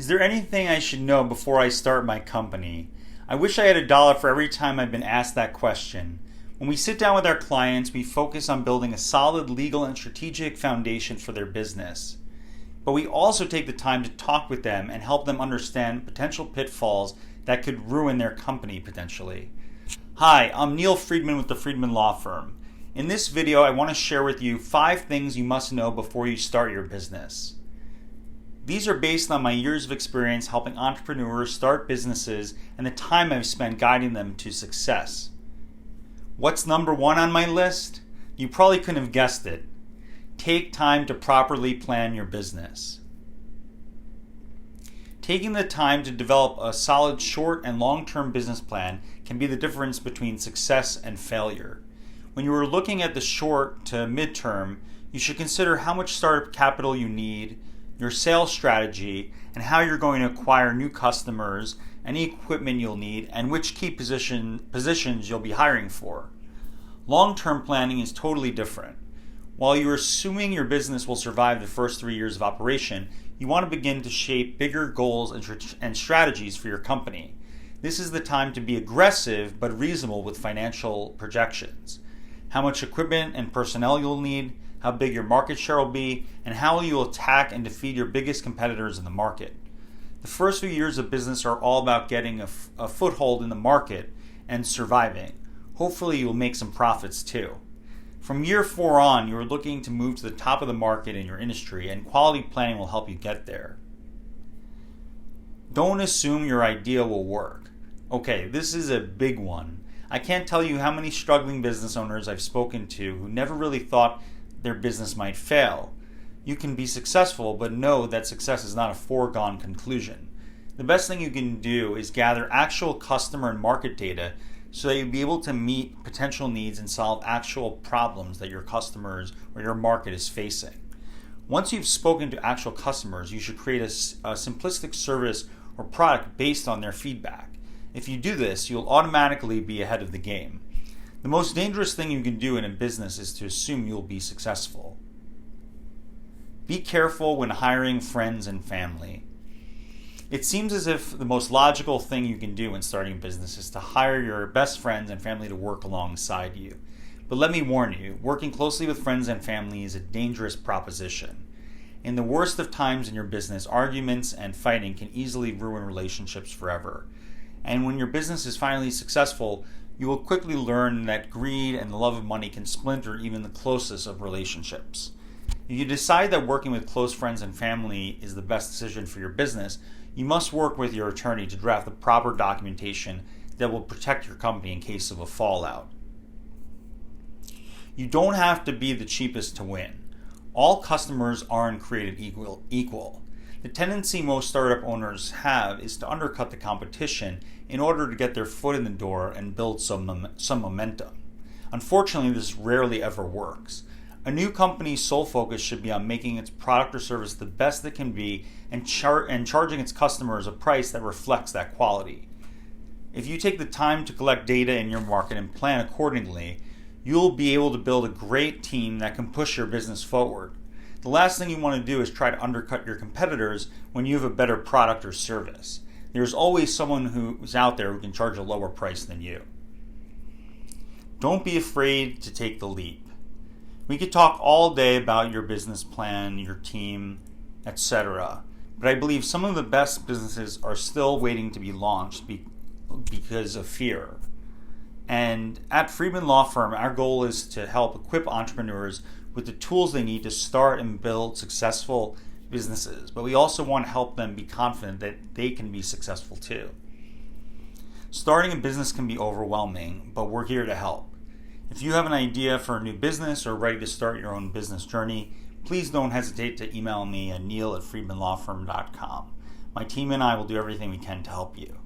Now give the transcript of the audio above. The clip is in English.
Is there anything I should know before I start my company? I wish I had $1 for every time I've been asked that question. When we sit down with our clients, we focus on building a solid legal and strategic foundation for their business. But we also take the time to talk with them and help them understand potential pitfalls that could ruin their company potentially. Hi, I'm Neil Friedman with the Friedman Law Firm. In this video, I want to share with you 5 things you must know before you start your business. These are based on my years of experience helping entrepreneurs start businesses and the time I've spent guiding them to success. What's number 1 on my list? You probably couldn't have guessed it. Take time to properly plan your business. Taking the time to develop a solid short and long-term business plan can be the difference between success and failure. When you are looking at the short to midterm, you should consider how much startup capital you need, your sales strategy, and how you're going to acquire new customers, any equipment you'll need, and which key positions you'll be hiring for. Long-term planning is totally different. While you're assuming your business will survive the first 3 years of operation, you want to begin to shape bigger goals and strategies for your company. This is the time to be aggressive but reasonable with financial projections. How much equipment and personnel you'll need, how big your market share will be, and how you'll attack and defeat your biggest competitors in the market. The first few years of business are all about getting a foothold in the market and surviving. Hopefully you'll make some profits too. From year 4 on, you're looking to move to the top of the market in your industry, and quality planning will help you get there. Don't assume your idea will work. Okay, this is a big one. I can't tell you how many struggling business owners I've spoken to who never really thought their business might fail. You can be successful, but know that success is not a foregone conclusion. The best thing you can do is gather actual customer and market data so that you'll be able to meet potential needs and solve actual problems that your customers or your market is facing. Once you've spoken to actual customers, you should create a simplistic service or product based on their feedback. If you do this, you'll automatically be ahead of the game. The most dangerous thing you can do in a business is to assume you'll be successful. Be careful when hiring friends and family. It seems as if the most logical thing you can do when starting a business is to hire your best friends and family to work alongside you. But let me warn you, working closely with friends and family is a dangerous proposition. In the worst of times in your business, arguments and fighting can easily ruin relationships forever. And when your business is finally successful, you will quickly learn that greed and the love of money can splinter even the closest of relationships. If you decide that working with close friends and family is the best decision for your business, you must work with your attorney to draft the proper documentation that will protect your company in case of a fallout. You don't have to be the cheapest to win. All customers aren't created equal. The tendency most startup owners have is to undercut the competition in order to get their foot in the door and build some momentum. Unfortunately, this rarely ever works. A new company's sole focus should be on making its product or service the best it can be and charging its customers a price that reflects that quality. If you take the time to collect data in your market and plan accordingly, you'll be able to build a great team that can push your business forward. The last thing you want to do is try to undercut your competitors when you have a better product or service. There's always someone who's out there who can charge a lower price than you. Don't be afraid to take the leap. We could talk all day about your business plan, your team, etc. But I believe some of the best businesses are still waiting to be launched because of fear. And at Friedman Law Firm, our goal is to help equip entrepreneurs with the tools they need to start and build successful businesses. But we also want to help them be confident that they can be successful too. Starting a business can be overwhelming, but we're here to help. If you have an idea for a new business or ready to start your own business journey, please don't hesitate to email me at neil@friedmanlawfirm.com. My team and I will do everything we can to help you.